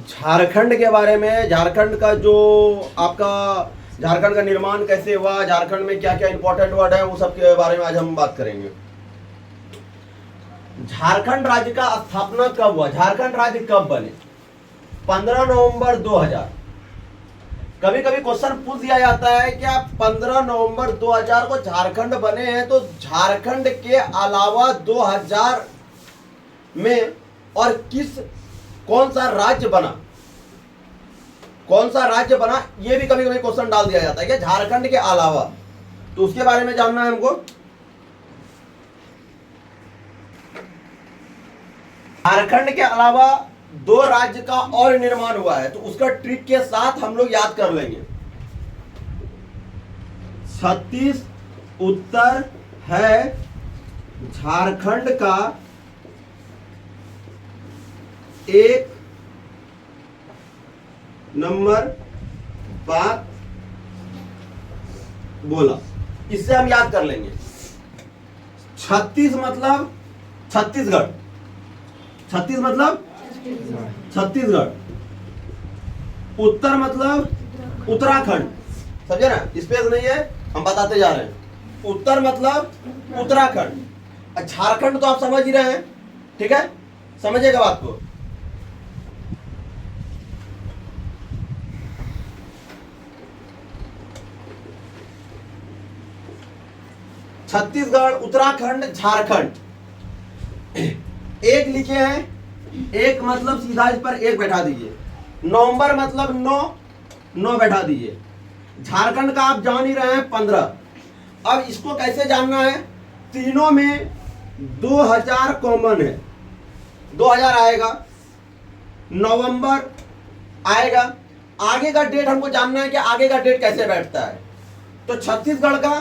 झारखंड के बारे में, झारखंड का जो आपका झारखंड का निर्माण कैसे हुआ, झारखंड में क्या क्या इंपॉर्टेंट वर्ड है, वो सब के बारे में आज हम बात करेंगे। झारखंड राज्य का स्थापना कब हुआ, झारखंड राज्य कब बने? 15 नवंबर 2000। कभी कभी क्वेश्चन पूछ दिया जाता है कि आप 15 नवंबर 2000 को झारखंड बने हैं, तो झारखंड के अलावा 2000 में और कौन सा राज्य बना, कौन सा राज्य बना, ये भी कभी कभी क्वेश्चन डाल दिया जाता है कि झारखंड के अलावा, तो उसके बारे में जानना है हमको। झारखंड के अलावा 2 राज्य का और निर्माण हुआ है, तो उसका ट्रिक के साथ हम लोग याद कर लेंगे। छत्तीस उत्तर है झारखंड का एक नंबर बात बोला, इससे हम याद कर लेंगे। 36 मतलब छत्तीसगढ़, 36 मतलब छत्तीसगढ़, उत्तर मतलब उत्तराखंड, समझे ना, स्पेस नहीं है, हम बताते जा रहे हैं। उत्तर मतलब उत्तराखंड, झारखंड तो आप समझ ही रहे हैं, ठीक है, समझिएगा बात को। छत्तीसगढ़, उत्तराखंड, झारखंड, एक लिखे हैं, एक मतलब सीधा इस पर एक बैठा दीजिए। नवंबर मतलब 9 बैठा दीजिए। झारखंड का आप जान ही रहे हैं 15। अब इसको कैसे जानना है, तीनों में 2000 कॉमन है, 2000 आएगा, नवंबर आएगा, आगे का डेट हमको जानना है कि आगे का डेट कैसे बैठता है। तो छत्तीसगढ़ का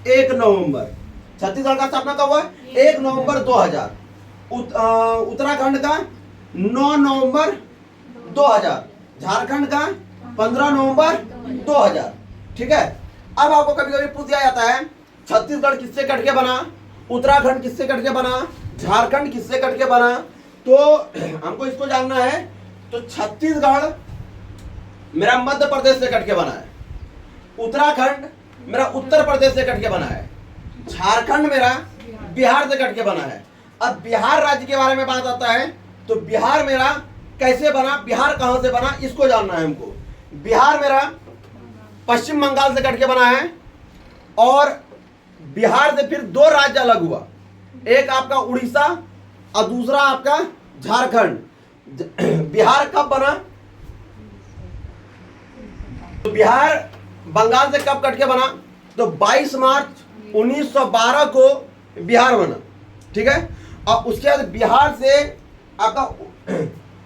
1 नवंबर, छत्तीसगढ़ का स्थापना कब हुआ, 1 नवंबर 2000। उत्तराखंड का 9 नवंबर 2000, झारखंड का 15 नवंबर 2000, ठीक है। अब आपको कभी कभी पूछ दिया जाता है छत्तीसगढ़ किससे कट के बना, उत्तराखंड किससे कट के बना, झारखंड किससे कट के बना, तो हमको इसको जानना है। तो छत्तीसगढ़ मेरा मध्य प्रदेश से कट के बना है, उत्तराखंड मेरा उत्तर प्रदेश से कट के बना है, झारखंड मेरा बिहार से कट के बना है। अब बिहार राज्य के बारे में बात आता है, तो बिहार मेरा कैसे बना, बिहार कहां से बना, इसको जानना है हमको। बिहार मेरा पश्चिम बंगाल से कट के बना है, और बिहार से फिर 2 राज्य अलग हुआ, एक आपका उड़ीसा और दूसरा आपका झारखंड। बिहार कब बना, तो बिहार बंगाल से कब कट के बना, तो 22 मार्च 1912 को बिहार बना, ठीक है। और उसके बाद बिहार से आपका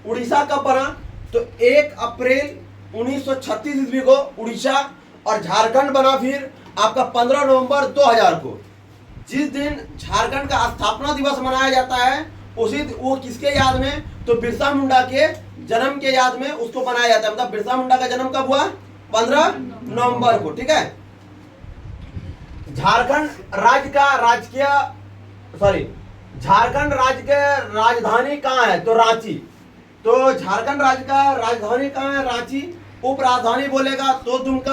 उड़ीसा कब बना, तो 1 अप्रैल 1936 ईस्वी को उड़ीसा, और झारखंड बना फिर आपका 15 नवंबर 2000 को। जिस दिन झारखंड का स्थापना दिवस मनाया जाता है, उसी वो किसके याद में, तो बिरसा मुंडा के जन्म के याद में उसको मनाया जाता है। मतलब बिरसा मुंडा का जन्म कब हुआ, 15 नवंबर को, ठीक है। झारखंड राज्य का झारखंड राज्य के राजधानी कहाँ है, तो रांची। तो झारखंड राज्य का राजधानी कहाँ है, रांची। उप राजधानी बोलेगा तो दुमका,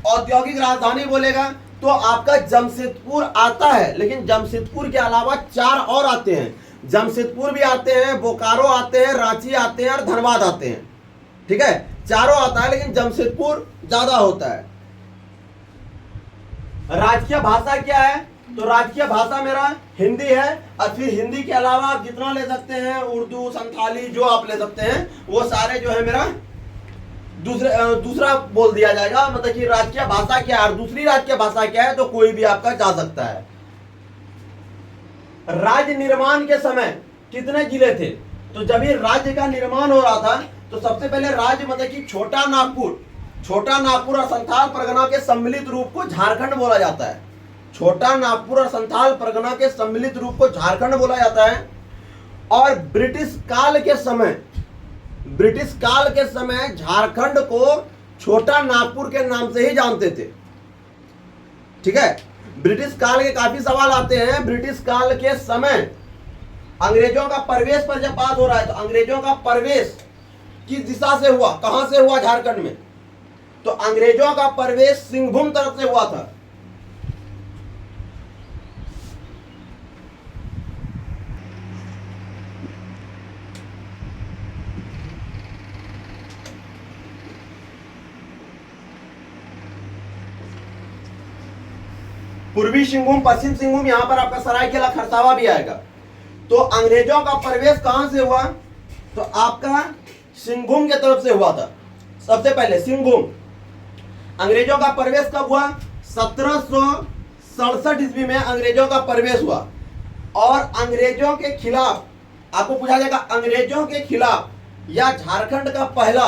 औद्योगिक राजधानी बोलेगा तो आपका जमशेदपुर आता है। लेकिन जमशेदपुर के अलावा 4 और आते हैं, जमशेदपुर भी आते हैं, बोकारो आते हैं, रांची आते हैं और धनबाद आते हैं, ठीक है, चारों आता है, लेकिन जमशेदपुर ज्यादा होता है। राजकीय भाषा क्या है, तो राजकीय भाषा मेरा हिंदी है, और फिर हिंदी के अलावा आप जितना ले सकते हैं, उर्दू, संथाली, जो आप ले सकते हैं, वो सारे जो है मेरा दूसरा बोल दिया जाएगा। मतलब कि राजकीय भाषा क्या है और दूसरी राजकीय भाषा क्या है, तो कोई भी आपका जा सकता है। राज्य निर्माण के समय कितने जिले थे, तो जब ये राज्य का निर्माण हो रहा था, तो सबसे पहले राज्य मतलब कि छोटा नागपुर और संथाल परगना के सम्मिलित रूप को झारखंड बोला जाता है। छोटा नागपुर और संथाल परगना के सम्मिलित रूप को झारखंड बोला जाता है। और ब्रिटिश काल के समय झारखंड को छोटा नागपुर के नाम से ही जानते थे, ठीक है। ब्रिटिश काल के काफी सवाल आते हैं। ब्रिटिश काल के समय अंग्रेजों का प्रवेश पर जब बात हो रहा है, तो अंग्रेजों का प्रवेश किस दिशा से हुआ, कहां से हुआ? झारखंड में। तो अंग्रेजों का प्रवेश सिंहभूम तरफ से हुआ था। पूर्वी सिंहभूम, पश्चिम सिंहभूम, यहां पर आपका सरायकेला खरसावा भी आएगा। तो अंग्रेजों का प्रवेश कहां से हुआ? तो आपका सिंहभूम के तरफ से हुआ था। सबसे पहले सिंहभूम। अंग्रेजों का प्रवेश कब हुआ? 1767 ईस्वी में अंग्रेजों का प्रवेश हुआ। और अंग्रेजों के खिलाफ आपको पूछा जाएगा, अंग्रेजों के खिलाफ या झारखंड का पहला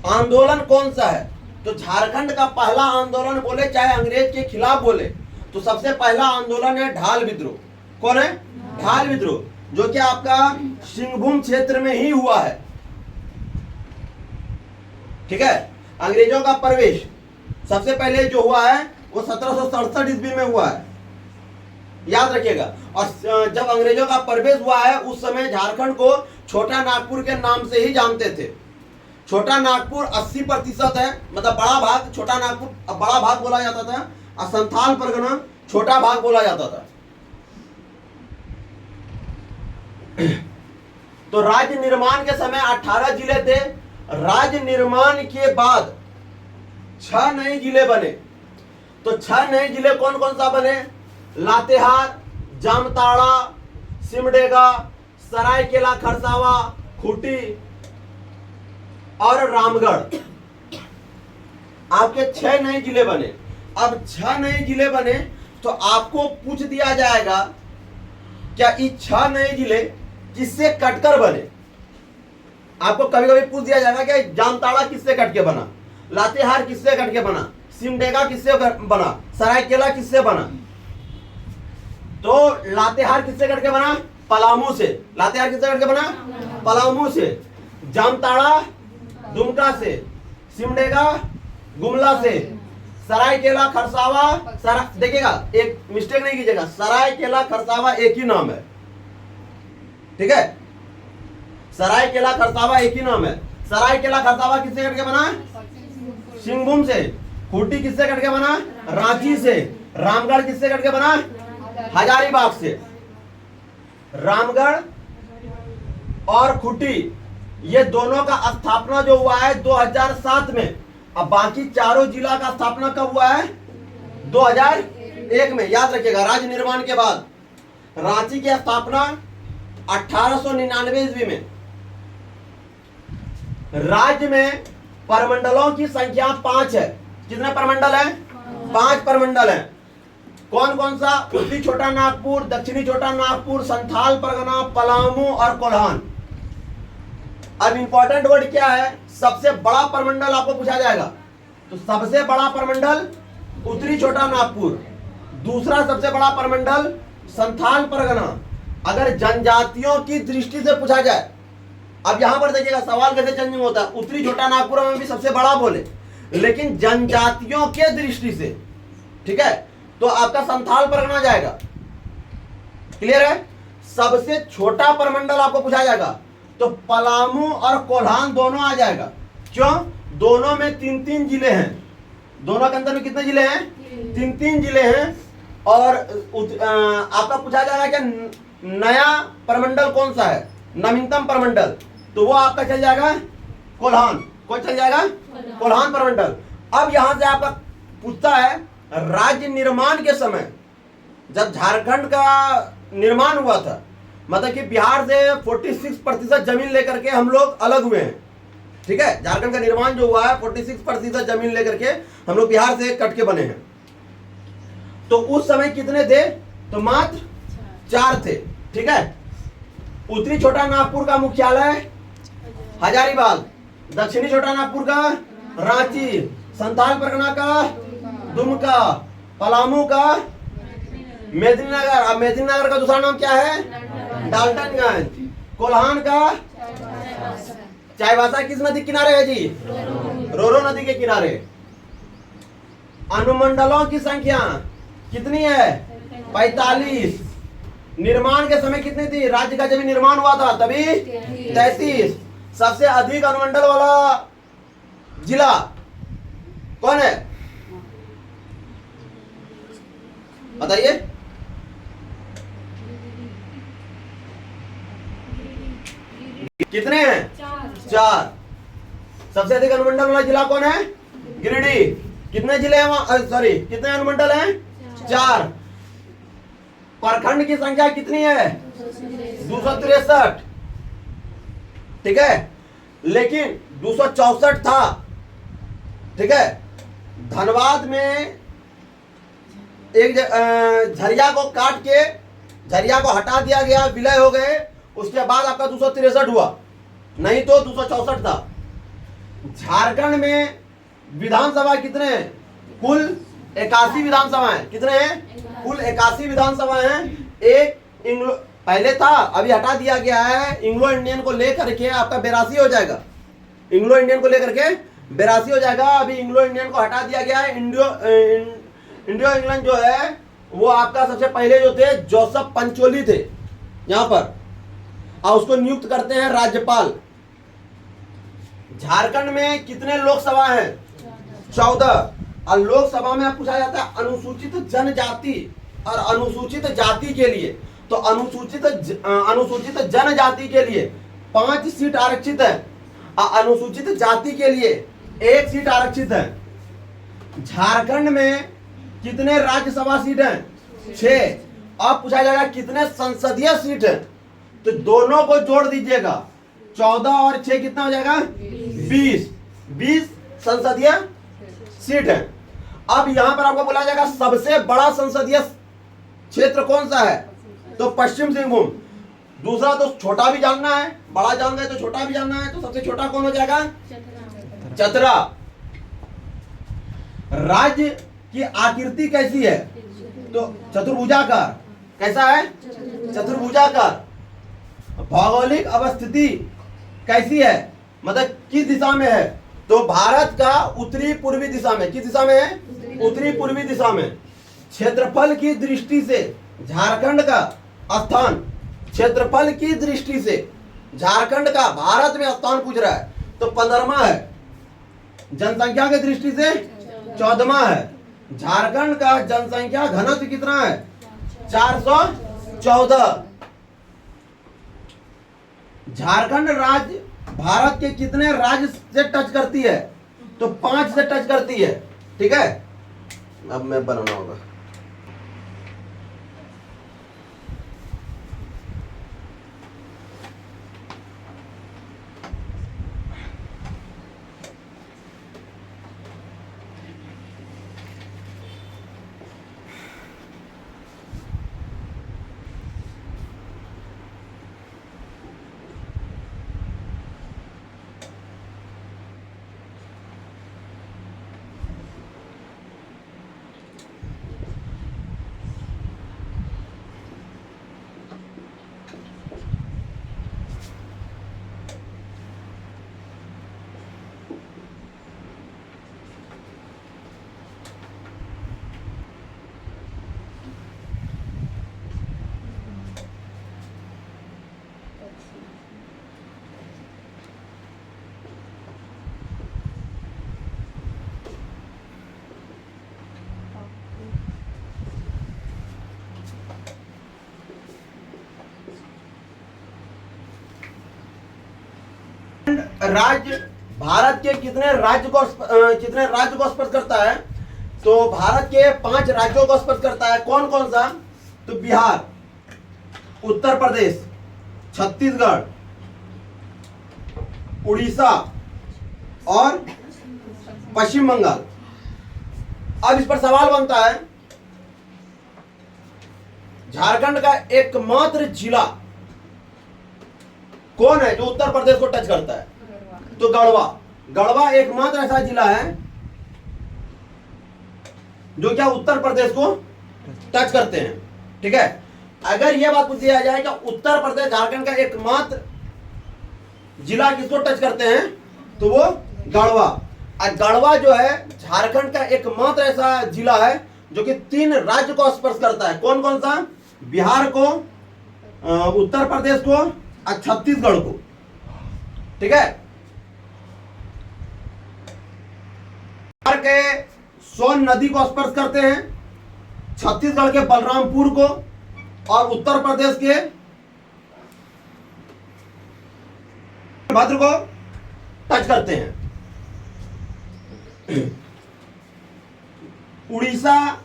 आंदोलन कौन सा है? तो झारखंड का पहला आंदोलन बोले चाहे अंग्रेज के खिलाफ बोले, तो सबसे पहला आंदोलन है ढाल विद्रोह। कौन है? ढाल विद्रोह, जो कि आपका सिंहभूम क्षेत्र में ही हुआ है। ठीक है। अंग्रेजों का प्रवेश सबसे पहले जो हुआ है वो 1767 ईस्वी में हुआ है, याद रखिएगा। और जब अंग्रेजों का प्रवेश हुआ है उस समय झारखंड को छोटा नागपुर के नाम से ही जानते थे। छोटा नागपुर 80% है, मतलब बड़ा भाग छोटा नागपुर बड़ा भाग बोला जाता था, और संथाल परगना छोटा भाग बोला जाता था। तो राज्य निर्माण के समय 18 जिले थे। राज्य निर्माण के बाद 6 नए जिले बने। तो 6 नए जिले कौन कौन सा बने? लातेहार, जामताड़ा, सिमडेगा, सरायकेला खरसावा, खूंटी और रामगढ़। आपके 6 नए जिले बने। अब 6 नए जिले बने तो आपको पूछ दिया जाएगा क्या ये 6 नए जिले किससे कटकर बने? आपको कभी कभी पूछ दिया जाएगा कि जामताड़ा किससे कट के बना, लातेहार किससे कट के बना, सिमडेगा किससे बना, सरायकेला किससे बना? तो लातेहार किससे कट के बना? पलामू से। लातेहार किससे कट के बना? पलामू से। जामताड़ा दुमका से, सिमडेगा गुमला से, सरायकेला खरसावा देखिएगा, एक मिस्टेक नहीं कीजिएगा, सरायकेला खरसावा एक ही नाम है। ठीक है, सरायकेला खरसावा एक ही नाम है। सरायकेला खरसावा किससे कट के बना? सिंहभूम से। खूंटी किससे कट के बना? रांची से। रामगढ़ किससे कट के बना? हजारीबाग से। रामगढ़ और खूंटी ये दोनों का स्थापना जो हुआ है 2007 में। अब बाकी चारों जिला का स्थापना कब हुआ है? 2001 में। याद रखिएगा, राज्य निर्माण के बाद रांची की स्थापना 1899 ईस्वी में। राज्य में परमंडलों की संख्या 5 है। कितने परमंडल है? 5 परमंडल है। कौन कौन सा? उत्तरी छोटा नागपुर, दक्षिणी छोटा नागपुर, संथाल परगना, पलामू और कोल्हान। अब इंपॉर्टेंट वर्ड क्या है? सबसे बड़ा परमंडल आपको पूछा जाएगा। तो सबसे बड़ा परमंडल उत्तरी छोटा नागपुर, दूसरा सबसे बड़ा परमंडल संथाल परगना। अगर जनजातियों की दृष्टि से पूछा जाए, अब यहां पर देखिएगा सवाल कैसे चेंजिंग होता है। उत्तरी छोटा नागपुर में भी सबसे बड़ा बोले, लेकिन जनजातियों के दृष्टि से, ठीक है, तो आपका संथाल परगना जाएगा। क्लियर है? सबसे छोटा परमंडल आपको पूछा जाएगा तो पलामू और कोल्हान दोनों आ जाएगा। क्यों? दोनों में 3-3 जिले हैं। दोनों के अंदर में कितने जिले हैं? 3-3 जिले हैं। और आपका पूछा जाएगा कि नया परमंडल कौन सा है, नवीनतम परमंडल, तो वो आपका चल जाएगा कोल्हान। कौन चल जाएगा? कोल्हान परमंडल। अब यहां से आपका पूछता है राज्य निर्माण के समय जब झारखंड का निर्माण हुआ था, मतलब कि बिहार से 46% जमीन लेकर के हम लोग अलग हुए हैं। ठीक है, झारखंड का निर्माण जो हुआ है 46% जमीन लेकर के हम लोग बिहार से कट के बने हैं। तो उस समय कितने थे? तो मात्र 4 थे। ठीक है, उत्तरी छोटा नागपुर का मुख्यालय हजारीबाग, दक्षिणी छोटा नागपुर का रांची, संथाल परगना का दुमका, पलामू का मेदिनीनगर। अब मेदिनीनगर का दूसरा नाम क्या है? डाल्टनगंज। कोल्हान का चाईबासा किस नदी के किनारे है जी? रोरो नदी के किनारे। अनुमंडलों की संख्या कितनी है? 45। निर्माण के समय कितनी थी? राज्य का जब निर्माण हुआ था तभी 33। सबसे अधिक अनुमंडल वाला जिला कौन है? बताइए। कितने हैं? चार। सबसे अधिक अनुमंडल वाला जिला कौन है? गिरिडीह। कितने जिले हैं वहां? सॉरी, कितने अनुमंडल हैं? चार। प्रखंड की संख्या कितनी है? 263। ठीक है, लेकिन 264 था। ठीक है, धनबाद में एक झरिया को काट के झरिया को हटा दिया गया, विलय हो गए, उसके बाद आपका 263 हुआ, नहीं तो 264 था। झारखंड में विधानसभा कितने हैं? कुल 81 विधानसभा है। कितने हैं? कुल 81 विधानसभा हैं। एक इंग्लो पहले था, अभी हटा दिया गया है। इंग्लो इंडियन को लेकर के आपका 82 हो जाएगा। इंग्लो इंडियन को लेकर के 82 हो जाएगा। अभी इंग्लो इंडियन को हटा दिया गया है। इंडियो इंग्लैंड जो है वो आपका सबसे पहले जो थे जोसेफ पंचोली थे यहाँ पर, और उसको नियुक्त करते हैं राज्यपाल। झारखंड में कितने लोकसभा हैं? 14। और लोकसभा में पूछा जाता है अनुसूचित जनजाति और अनुसूचित जाति के लिए, तो अनुसूचित जनजाति के लिए 5 सीट आरक्षित है और अनुसूचित जाति के लिए 1 सीट आरक्षित है। झारखंड में कितने राज्यसभा सीट हैं? 6। अब पूछा जाएगा कितने संसदीय सीट है, तो दोनों को जोड़ दीजिएगा, 14 और 6 कितना हो जाएगा? 20 संसदीय सीट है। अब यहां पर आपको बोला जाएगा सबसे बड़ा संसदीय क्षेत्र कौन सा है, तो पश्चिम सिंहभूम। दूसरा तो छोटा भी जानना है, बड़ा जान गए तो छोटा भी जानना है, तो सबसे छोटा कौन हो जाएगा? चतरा। राज्य की आकृति कैसी है, तो चतुर्भुजाकार। कैसा है? चतुर्भुजाकार। भौगोलिक अवस्थिति कैसी है, मतलब किस दिशा में है, तो भारत का उत्तरी पूर्वी दिशा में। किस दिशा में है? उत्तरी पूर्वी दिशा में। क्षेत्रफल की दृष्टि से झारखंड का स्थान, क्षेत्रफल की दृष्टि से झारखंड का भारत में स्थान पूछ रहा है, तो 15वां है। जनसंख्या की दृष्टि से 14वां है। झारखंड का जनसंख्या घनत्व कितना है? 414। झारखंड राज्य भारत के कितने राज्य से टच करती है, तो 5 से टच करती है। ठीक है, अब मैं बनाना होगा। राज्य भारत के कितने राज्य को स्पर्श करता है, तो भारत के 5 राज्यों को स्पर्श करता है। कौन कौन सा, तो बिहार, उत्तर प्रदेश, छत्तीसगढ़, उड़ीसा और पश्चिम बंगाल। अब इस पर सवाल बनता है, झारखंड का एकमात्र जिला कौन है जो उत्तर प्रदेश को टच करता है, तो गढ़वा। गढ़वा एकमात्र ऐसा जिला है जो क्या उत्तर प्रदेश को टच करते हैं। ठीक है, अगर यह बात पूछ दिया जाए कि उत्तर प्रदेश झारखंड का एकमात्र जिला किसको टच करते हैं, तो वो गढ़वा। और गढ़वा जो है झारखंड का एकमात्र ऐसा जिला है जो कि 3 राज्य को स्पर्श करता है। कौन कौन सा, बिहार को, उत्तर प्रदेश को और छत्तीसगढ़ को। ठीक है। बिहार के सोन नदी को स्पर्श करते हैं, छत्तीसगढ़ के बलरामपुर को, और उत्तर प्रदेश के भद्र को टच करते हैं। उड़ीसा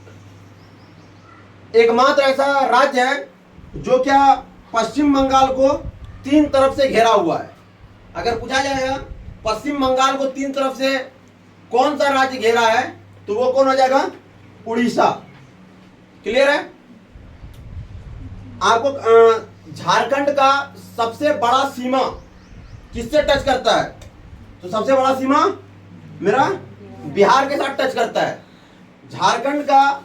एकमात्र ऐसा राज्य है जो क्या पश्चिम बंगाल को 3 तरफ से घेरा हुआ है। अगर पूछा जाएगा पश्चिम बंगाल को 3 तरफ से कौन सा राज्य घेरा है, तो वो कौन हो जाएगा? उड़ीसा। क्लियर है? आपको झारखंड का सबसे बड़ा सीमा किससे टच करता है? तो सबसे बड़ा सीमा मेरा बिहार के साथ टच करता है। झारखंड का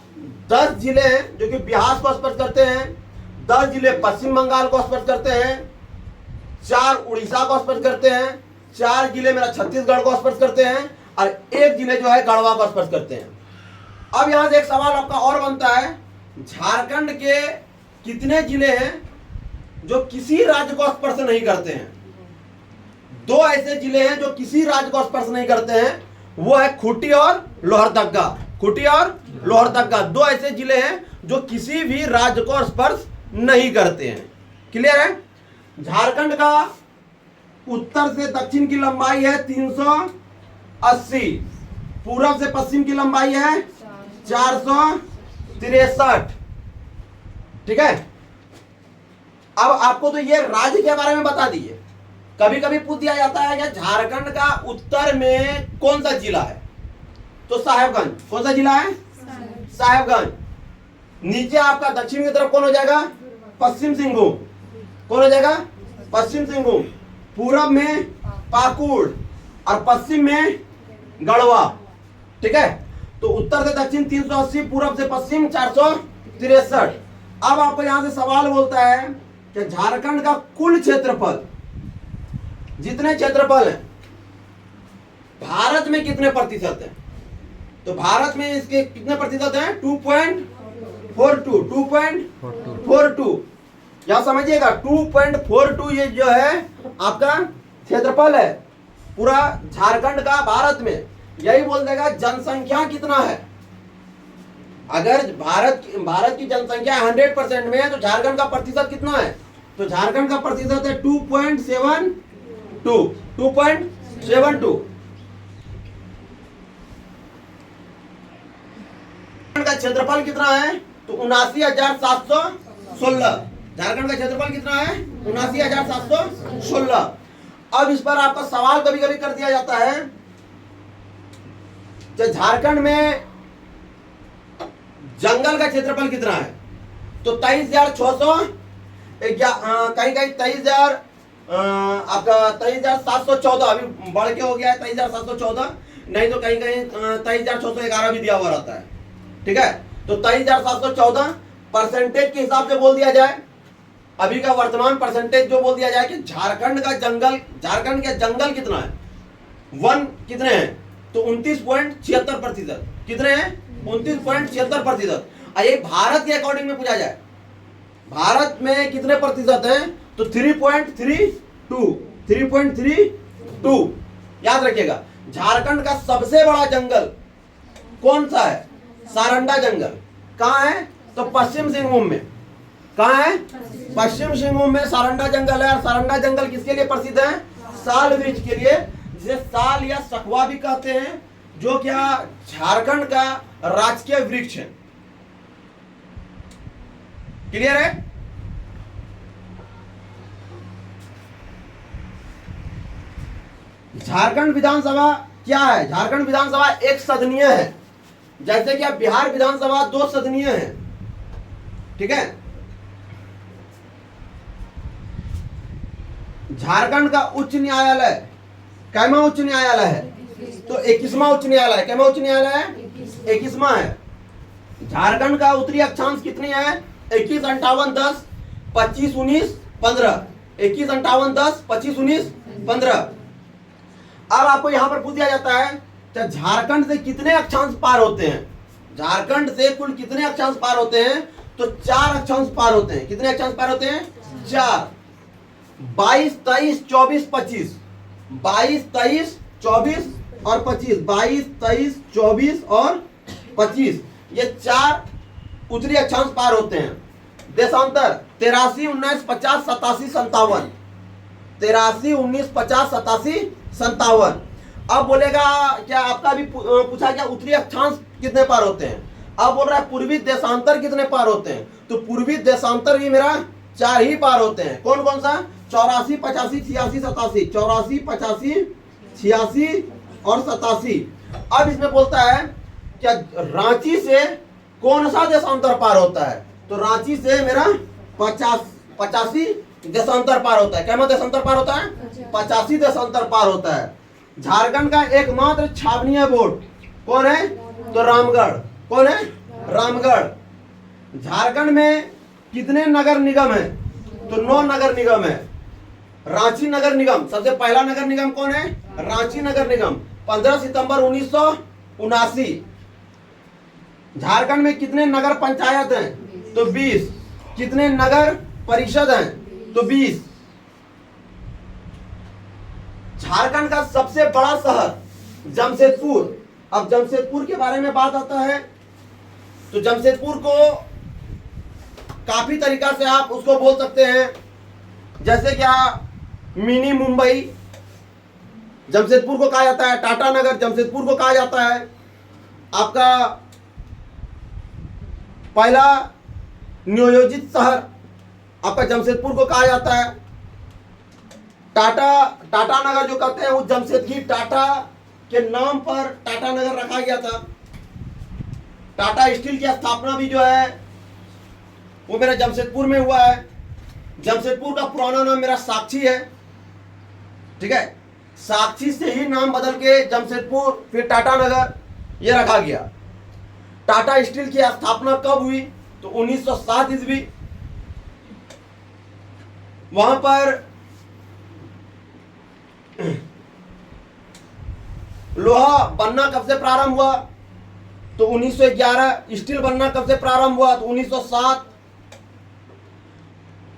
10 जिले हैं जो कि बिहार को स्पर्श करते हैं, 10 जिले पश्चिम बंगाल को स्पर्श करते हैं, 4 उड़ीसा को स्पर्श करते हैं, 4 जिले मेरा छत्तीसगढ़ को स्पर्श करते हैं, और 1 जिले जो है गढ़वा को स्पर्श करते हैं। अब यहां से एक सवाल आपका और बनता है, झारखंड के कितने जिले हैं जो किसी राज्य को स्पर्श नहीं करते हैं? 2 ऐसे जिले हैं जो किसी राज्य को स्पर्श नहीं करते हैं, वो है खूंटी और लोहरदगा। खूंटी और लोहरदगा 2 ऐसे जिले हैं जो किसी भी राज्य को स्पर्श नहीं करते हैं। क्लियर है? झारखंड का उत्तर से दक्षिण की लंबाई है 380, पूरब से पश्चिम की लंबाई है 463। ठीक है। अब आपको तो ये राज्य के बारे में बता दिए। कभी कभी पूछ दिया जाता है कि झारखंड का उत्तर में कौन सा जिला है, तो साहेबगंज। कौन सा जिला है? साहेबगंज। नीचे आपका दक्षिण की तरफ कौन हो जाएगा? पश्चिम सिंहभूम। कौन हो जाएगा? पश्चिम सिंहभूम। पूरब में पाकुड़ और पश्चिम में गढ़वा। ठीक है। तो उत्तर से दक्षिण 380, पूरब से पश्चिम 463। अब आपको यहां से सवाल बोलता है कि झारखंड का कुल क्षेत्रफल, जितने क्षेत्रफल है भारत में कितने प्रतिशत है? तो भारत में इसके कितने प्रतिशत है? 2.42। यहां समझिएगा 2.42 ये जो है आपका क्षेत्रफल है पूरा झारखंड का भारत में। यही बोल देगा जनसंख्या कितना है। अगर भारत की जनसंख्या 100% में है तो झारखंड का प्रतिशत कितना है? तो झारखंड का प्रतिशत है 2.72। का क्षेत्रफल कितना है? तो 79,716। झारखंड का क्षेत्रफल कितना है? 79,716। अब इस पर आपका सवाल कभी कभी कर दिया जाता है कि झारखंड में जंगल का क्षेत्रफल कितना है? तो 23,600, कहीं कहीं 23,000, आपका 23,714, अभी बढ़ के हो गया है 23,714, नहीं तो कहीं कहीं 23,611 भी दिया हुआ रहता है। ठीक है। तो 23,714 परसेंटेज के हिसाब से बोल दिया जाए, अभी का वर्तमान परसेंटेज जो बोल दिया जाए कि झारखंड के जंगल कितना है, वन कितने हैं? तो 29.76%। कितने हैं? 29.76%। ये भारत के अकॉर्डिंग में पूछा जाए, भारत में कितने प्रतिशत है? तो 3.32। याद रखिएगा। झारखंड का सबसे बड़ा जंगल कौन सा है? सारंडा जंगल। कहाँ है? तो पश्चिम सिंहभूम में। कहाँ है? पश्चिम सिंहभूम में सारंडा जंगल है। और सारंडा जंगल किसके लिए प्रसिद्ध है? साल वृक्ष के लिए, जिसे साल या सखुआ भी कहते हैं, जो क्या झारखंड का राजकीय वृक्ष है। क्लियर है? झारखंड विधानसभा क्या है? झारखंड विधानसभा एक सदनीय है, जैसे कि अब बिहार विधानसभा 2 सदनीय है। ठीक है। झारखंड का उच्च न्यायालय कैमा उच्च न्यायालय है? तो 21वां उच्च न्यायालय। कैमा उच्च न्यायालय है? 21वां है। झारखंड का उत्तरी अक्षांश कितनी है? 21, 58, 10, 25, 19, 15। 21, 58, 10, 25, 19, 15। अब आपको यहां पर पूछ दिया जाता है कि झारखंड से कितने अक्षांश पार होते हैं? झारखंड से कुल कितने अक्षांश पार होते हैं? तो 4 अक्षांश पार होते हैं। कितने अक्षांश पार होते हैं? 4। 22, 23, 24, 25। 22, 23, 24 और 25, 22, 23, 24 और 25, ये 4 उत्तरी अक्षांश पार होते हैं। देशांतर 83, 19, 50, 87, 57, 83, 19, 50, 87, 57। अब बोलेगा क्या, आपका भी पूछा क्या उत्तरी अक्षांश कितने पार होते हैं। अब बोल रहा है पूर्वी देशांतर कितने पार होते हैं, तो पूर्वी देशांतर भी मेरा 4 ही पार होते हैं। कौन कौन सा, 84, 85, 86, 87, 84, 85, 86 और 87। अब इसमें बोलता है क्या रांची से कौन सा देशांतर पार होता है, तो रांची से मेरा 85 देशांतर पार होता है। क्या देशांतर पार होता है, 85 देशांतर पार होता है। झारखंड का एकमात्र छावनीय बोर्ड कौन है, तो रामगढ़। कौन है, रामगढ़। झारखंड में कितने नगर निगम है, तो 9 नगर निगम है। रांची नगर निगम सबसे पहला नगर निगम कौन है, रांची नगर निगम, 15 सितंबर 1979। झारखंड में कितने नगर पंचायत हैं, तो 20। कितने नगर परिषद हैं, तो 20। झारखंड का सबसे बड़ा शहर जमशेदपुर। अब जमशेदपुर के बारे में बात आता है तो जमशेदपुर को काफी तरीका से आप उसको बोल सकते हैं, जैसे क्या मिनी मुंबई जमशेदपुर को कहा जाता है, टाटा नगर जमशेदपुर को कहा जाता है। आपका पहला नियोजित शहर आपका जमशेदपुर को कहा जाता है। टाटा नगर जो कहते हैं वो जमशेदजी टाटा के नाम पर टाटा नगर रखा गया था। टाटा स्टील की स्थापना भी जो है वो मेरा जमशेदपुर में हुआ है। जमशेदपुर का पुराना नाम मेरा साक्षी है, ठीक है। साक्षी से ही नाम बदल के जमशेदपुर फिर टाटा नगर ये रखा गया। टाटा स्टील की स्थापना कब हुई, तो 1907 ईस्वी। वहां पर लोहा बनना कब से प्रारंभ हुआ, तो 1911। स्टील बनना कब से प्रारंभ हुआ, तो 1907।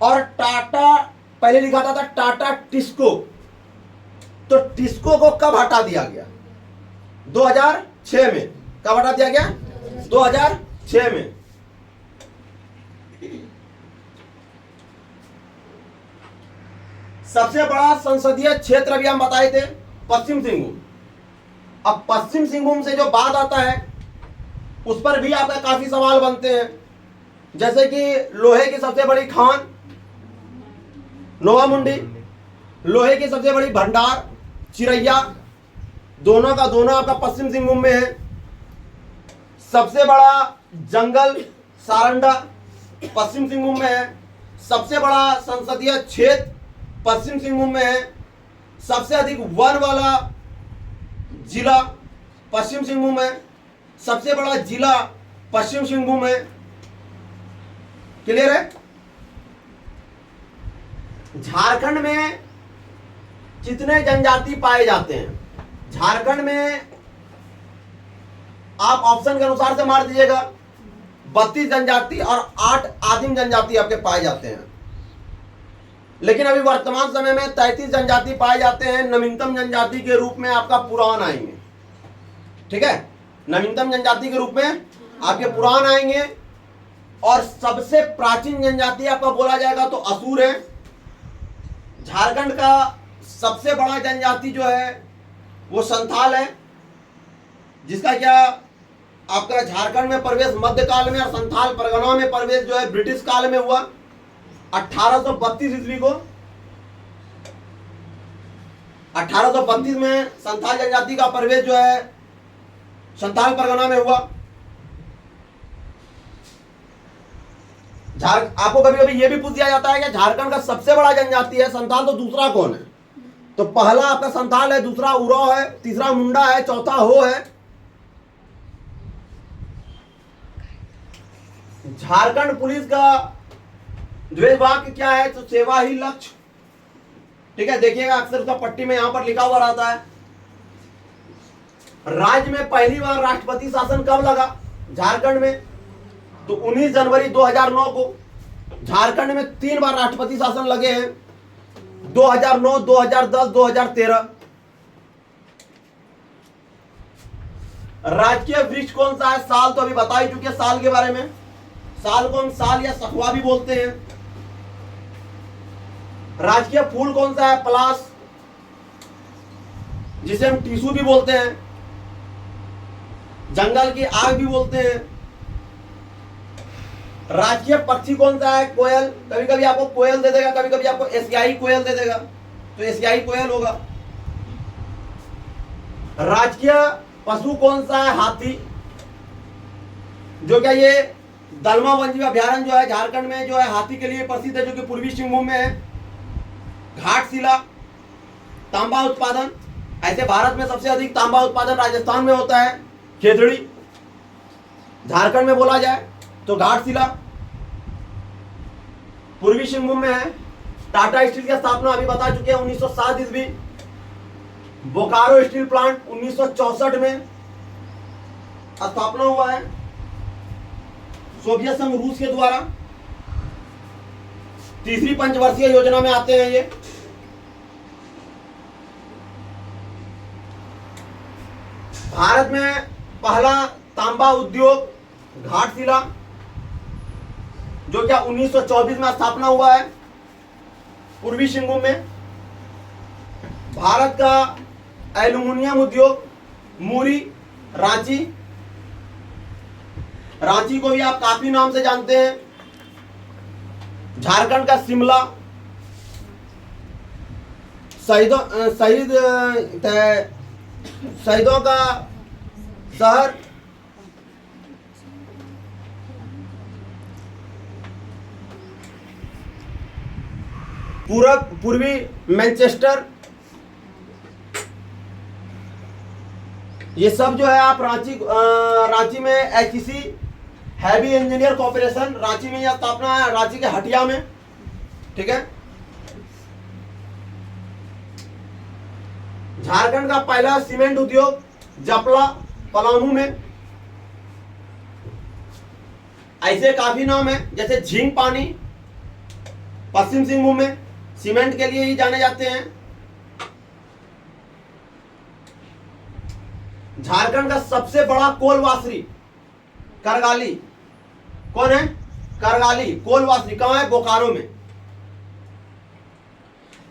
और टाटा पहले लिखा था टाटा टिस्को, तो टिस्को को कब हटा दिया गया, 2006 में। कब हटा दिया गया, 2006 में। सबसे बड़ा संसदीय क्षेत्र अभी हम बताए थे पश्चिम सिंहभूम। अब पश्चिम सिंहभूम से जो बात आता है उस पर भी आपका काफी सवाल बनते हैं, जैसे कि लोहे की सबसे बड़ी खान नोवामुंडी, लोहे की सबसे बड़ी भंडार चिरैया, दोनों का दोनों आपका पश्चिम सिंहभूम में है। सबसे बड़ा जंगल सारंडा पश्चिम सिंहभूम में है। सबसे बड़ा संसदीय क्षेत्र पश्चिम सिंहभूम में है। सबसे अधिक वन वाला जिला पश्चिम सिंहभूम है। सबसे बड़ा जिला पश्चिम सिंहभूम है। क्लियर है। झारखंड में कितने जनजाति पाए जाते हैं, झारखंड में आप ऑप्शन के अनुसार से मार दीजिएगा। 32 जनजाति और 8 आदिम जनजाति आपके पाए जाते हैं। लेकिन अभी वर्तमान समय में 33 जनजाति पाए जाते हैं। नवीनतम जनजाति के रूप में आपका पुराण आएंगे, ठीक है। नवीनतम जनजाति के रूप में आपके पुराण आएंगे। और सबसे प्राचीन जनजाति आपका बोला जाएगा तो असुर है। झारखंड का सबसे बड़ा जनजाति जो है वो संथाल है, जिसका क्या आपका झारखंड में प्रवेश मध्यकाल में और संथाल परगना में प्रवेश जो है ब्रिटिश काल में हुआ 1832 ईस्वी को। 1832 में संथाल जनजाति का प्रवेश जो है संथाल परगना में हुआ। आपको कभी कभी ये भी पूछ दिया जाता है कि झारखंड का सबसे बड़ा जनजाति है संथाल, तो दूसरा कौन है, तो पहला आपका संथाल है, दूसरा उराव है, तीसरा मुंडा है, चौथा हो है। झारखंड पुलिस का ध्वज वाक्य क्या है, तो सेवा ही लक्ष्य, ठीक है। देखिएगा अक्सर उसका पट्टी में यहां पर लिखा हुआ रहता है। राज्य में पहली बार राष्ट्रपति शासन कब लगा झारखंड में, तो 19 जनवरी 2009 को। झारखंड में 3 बार राष्ट्रपति शासन लगे हैं, 2009, 2010, 2013। राजकीय वृक्ष कौन सा है? साल तो अभी बता ही चुके साल के बारे में। साल को हम साल या सखुआ भी बोलते हैं। राजकीय फूल कौन सा है? पलाश, जिसे हम टीसू भी बोलते हैं, जंगल की आग भी बोलते हैं। राजकीय पक्षी कौन सा है? कोयल। कभी कभी आपको कोयल दे देगा, कभी कभी आपको एशियाई कोयल दे देगा, तो एशियाई कोयल होगा। राजकीय पशु कौन सा है? हाथी। जो क्या ये दलमा वन्यजीव अभ्यारण्य जो है झारखंड में, जो है हाथी के लिए प्रसिद्ध है, जो कि पूर्वी सिंहभूम में है। घाटशिला, तांबा उत्पादन, ऐसे भारत में सबसे अधिक तांबा उत्पादन राजस्थान में होता है। खेतड़ी झारखंड में बोला जाए तो घाटशिला पूर्वी सिंहभूम में है। टाटा स्टील की स्थापना अभी बता चुके हैं 1907 ईस्वी। बोकारो स्टील प्लांट 1964 में स्थापना हुआ है सोवियत संघ रूस के द्वारा। तीसरी पंचवर्षीय योजना में आते हैं ये। भारत में पहला तांबा उद्योग घाटशिला, जो क्या 1924 में स्थापना हुआ है पूर्वी सिंहभूम में। भारत का एल्यूमिनियम उद्योग मुरी, रांची। रांची को भी आप काफी नाम से जानते हैं। झारखंड का शिमला, शहीदों का शहर। पूर्वी मैनचेस्टर। ये सब जो है आप रांची में HEC heavy engineer corporation, Ranchi में यह स्थापना है, रांची के हटिया में। ठीक है। झारखंड का पहला सीमेंट उद्योग जपला, पलामू में। ऐसे काफी नाम है, जैसे झींग पानी पश्चिम सिंहभूम में सीमेंट के लिए ही जाने जाते हैं। झारखंड का सबसे बड़ा कोल वासरी करगाली। कौन है? करगाली कोल वासरी। कहां है? बोकारो में।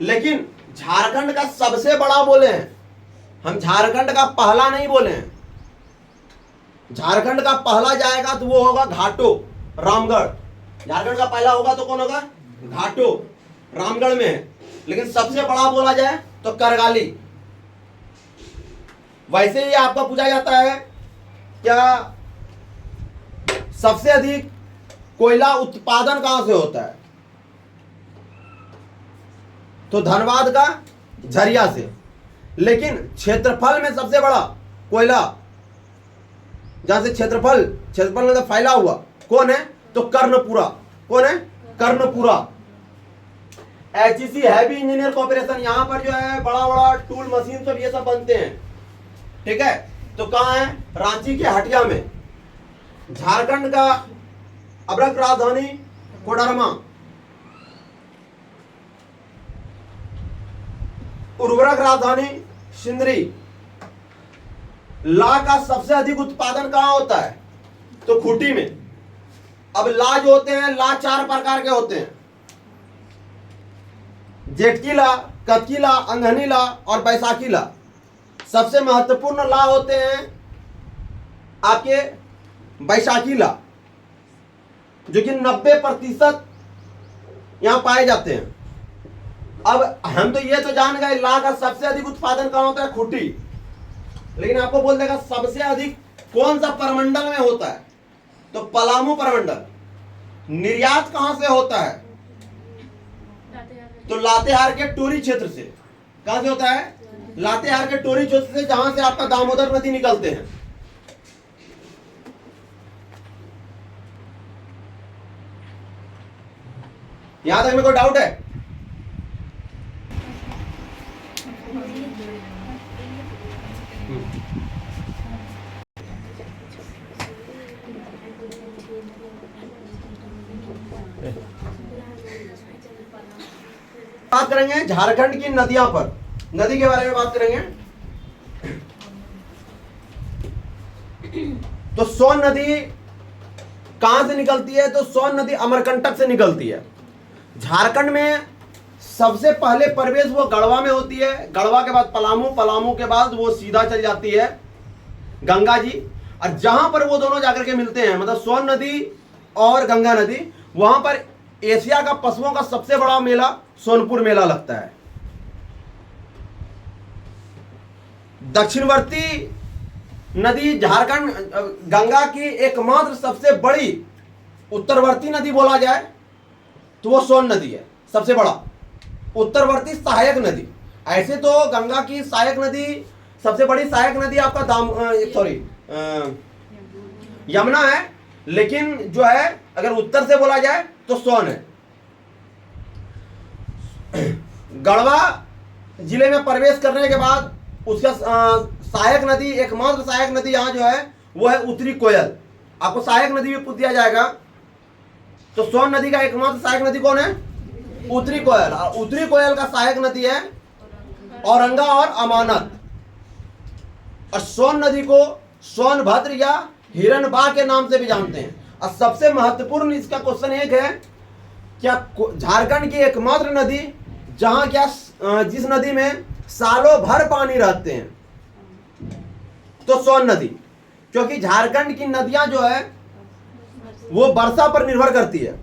लेकिन झारखंड का सबसे बड़ा बोले हैं हम, झारखंड का पहला नहीं बोले हैं। झारखंड का पहला जाएगा तो वो होगा घाटो, रामगढ़। झारखंड का पहला होगा तो कौन होगा? घाटो, रामगढ़ में है। लेकिन सबसे बड़ा बोला जाए तो करगाली। वैसे ही आपका पूछा जाता है क्या सबसे अधिक कोयला उत्पादन कहां से होता है? तो धनबाद का झरिया से। लेकिन क्षेत्रफल में सबसे बड़ा कोयला, जहां से क्षेत्रफल में फैला हुआ, कौन है? तो कर्णपुरा। कौन है? Karanpura. HEC heavy engineer corporation, यहां पर जो है बड़ा बड़ा टूल मशीन सब ये सब बनते हैं। ठीक है। तो कहां है? रांची के हटिया में। झारखंड का अब्रक राजधानी कोडरमा। उर्वरक राजधानी सिंदरी। ला का सबसे अधिक उत्पादन कहां होता है? तो खूंटी में। अब ला जो होते हैं, ला 4 प्रकार के होते हैं। जेठकी ला, कतकी ला, अंगनी ला और बैसाखी ला। सबसे महत्वपूर्ण ला होते हैं आपके बैसाखी ला, जो कि 90% यहां पाए जाते हैं। अब हम तो ये तो जान गए ला का सबसे अधिक उत्पादन कहां होता है? खूंटी। लेकिन आपको बोल देगा सबसे अधिक कौन सा परमंडल में होता है? तो पलामू परमंडल। निर्यात कहां से होता है? तो लातेहार के टोरी क्षेत्र से। कहां से होता है? लातेहार के टोरी क्षेत्र से, जहां से आपका दामोदर नदी निकलते हैं। यहां तक में कोई डाउट है? बात करेंगे झारखंड की नदियां पर, नदी के बारे में बात करेंगे। तो सोन नदी कहां से निकलती है? तो सोन नदी अमरकंटक से निकलती है। झारखंड में सबसे पहले प्रवेश वो गढ़वा में होती है, गढ़वा के बाद पलामू, पलामू के बाद वो सीधा चल जाती है गंगा जी। और जहां पर वो दोनों जाकर के मिलते हैं, मतलब सोन नदी और गंगा नदी, वहां पर एशिया का पशुओं का सबसे बड़ा मेला सोनपुर मेला लगता है। दक्षिणवर्ती नदी झारखंड गंगा की एकमात्र सबसे बड़ी उत्तरवर्ती नदी बोला जाए तो वो सोन नदी है, सबसे बड़ा उत्तरवर्ती सहायक नदी। ऐसे तो गंगा की सहायक नदी, सबसे बड़ी सहायक नदी आपका यमुना है, लेकिन जो है अगर उत्तर से बोला जाए तो सोन है। गढ़वा जिले में प्रवेश करने के बाद उसका सहायक नदी, एकमात्र सहायक नदी यहाँ जो है वो है उत्तरी कोयल। आपको सहायक नदी भी पूछ दिया जाएगा तो सोन नदी का एकमात्र सहायक नदी कौन है? उत्तरी कोयल। और उत्तरी कोयल का सहायक नदी है औरंगा और अमानत। और सोन नदी को सोनभद्र या हिरणबा के नाम से भी जानते हैं। और सबसे महत्वपूर्ण इसका क्वेश्चन एक है, क्या झारखंड की एकमात्र नदी जहां क्या जिस नदी में सालों भर पानी रहते हैं, तो सोन नदी। क्योंकि झारखंड की नदियां जो है वो वर्षा पर निर्भर करती है।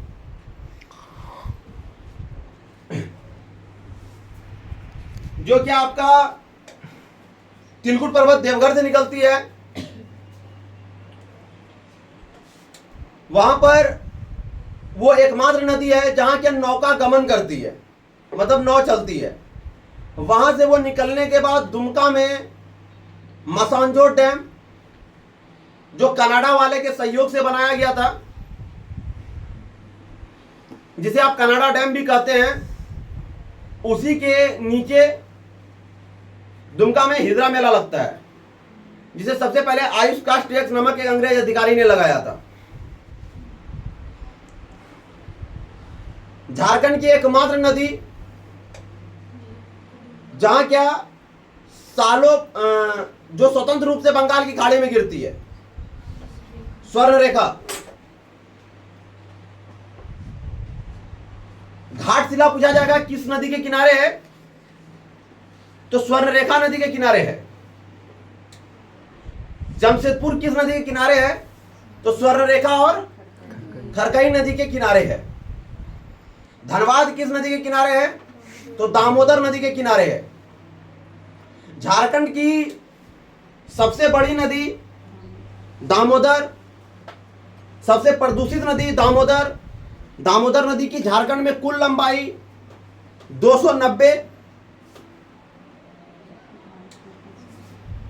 जो कि आपका तिलकुट पर्वत देवघर से निकलती है, वहां पर वो एकमात्र नदी है जहां क्या नौका गमन करती है, मतलब नौ चलती है। वहां से वो निकलने के बाद दुमका में मसांजोर डैम, जो कनाडा वाले के सहयोग से बनाया गया था, जिसे आप कनाडा डैम भी कहते हैं, उसी के नीचे दुमका में हिजरा मेला लगता है, जिसे सबसे पहले आयुष कास्ट टैक्स नामक एक अंग्रेज अधिकारी ने लगाया था। झारखंड की एकमात्र नदी जहां क्या सालों जो स्वतंत्र रूप से बंगाल की खाड़ी में गिरती है, स्वर्ण रेखा। घाटशिला पूछा जाएगा किस नदी के किनारे है, तो स्वर्ण रेखा नदी के किनारे है। जमशेदपुर किस नदी के किनारे है, तो स्वर्ण रेखा और खरकई नदी के किनारे है। धनबाद किस नदी के किनारे है, तो दामोदर नदी के किनारे है। झारखंड की सबसे बड़ी नदी दामोदर, सबसे प्रदूषित नदी दामोदर। दामोदर नदी की झारखंड में कुल लंबाई 290।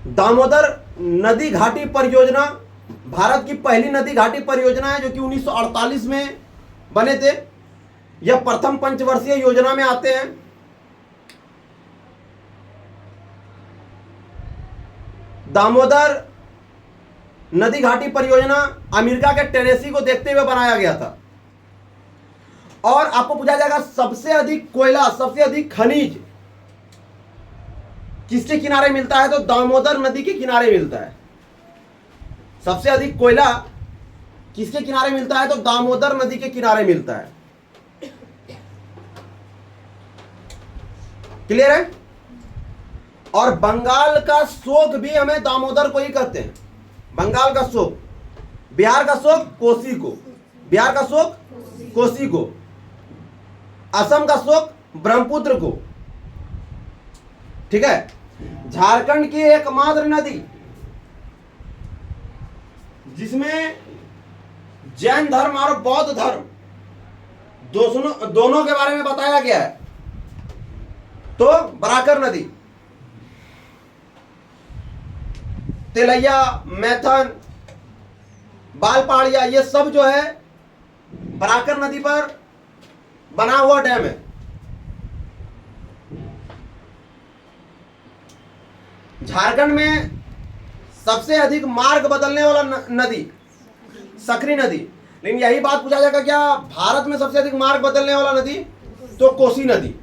दामोदर नदी घाटी परियोजना भारत की पहली नदी घाटी परियोजना है, जो कि 1948 में बने थे। यह प्रथम पंचवर्षीय योजना में आते हैं। दामोदर नदी घाटी परियोजना अमेरिका के टेनेसी को देखते हुए बनाया गया था। और आपको पूछा जाएगा सबसे अधिक कोयला, सबसे अधिक खनिज किसके किनारे मिलता है, तो दामोदर नदी के किनारे मिलता है। सबसे अधिक कोयला किसके किनारे मिलता है, तो दामोदर नदी के किनारे मिलता है। क्लियर है? और बंगाल का शोक भी हमें दामोदर को ही कहते हैं। बंगाल का शोक, बिहार का शोक कोसी को, बिहार का शोक कोसी को, असम का शोक ब्रह्मपुत्र को। ठीक है? झारखंड की एकमात्र नदी जिसमें जैन धर्म और बौद्ध धर्म दोनों के बारे में बताया गया है, तो बराकर नदी। तिलैया, मैथन, बालपाड़िया, ये सब जो है बराकर नदी पर बना हुआ डैम है। झारखंड में सबसे अधिक मार्ग बदलने वाला नदी सकरी नदी। लेकिन यही बात पूछा जाएगा क्या भारत में सबसे अधिक मार्ग बदलने वाला नदी, तो कोसी नदी।